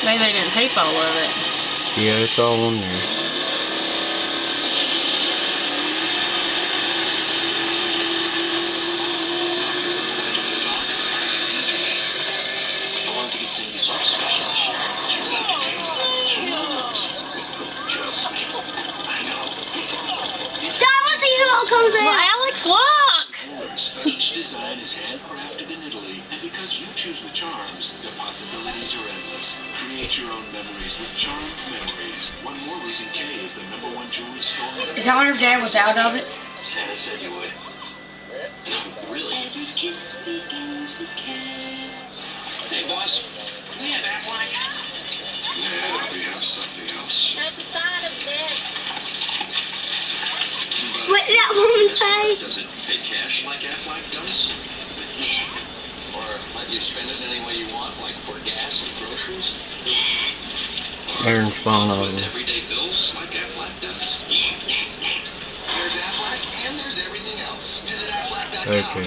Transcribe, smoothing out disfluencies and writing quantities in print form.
Maybe they didn't tape all of it. Yeah, it's all on there. Dad, what's the hero comes in? Well, Alex, look! Each design is handcrafted in Italy, and because you choose the charms, the possibilities are endless. Create your own memories with Charmed Memories. One more reason K is the #1 jewelry store. Is that when her dad was out of it? Santa said you would. No, really? Every kiss begins with K. Hey, boss. Do we have Aflac? Yeah, we have something else. At the side of bed. What did that woman say? Does it pay cash like Aflac does? Or let you spend it any way you want, like for gas and groceries? Aaron's falling With over. everyday bills like Aflac does? There's Aflac and there's everything else. Visit Aflac.com. Okay.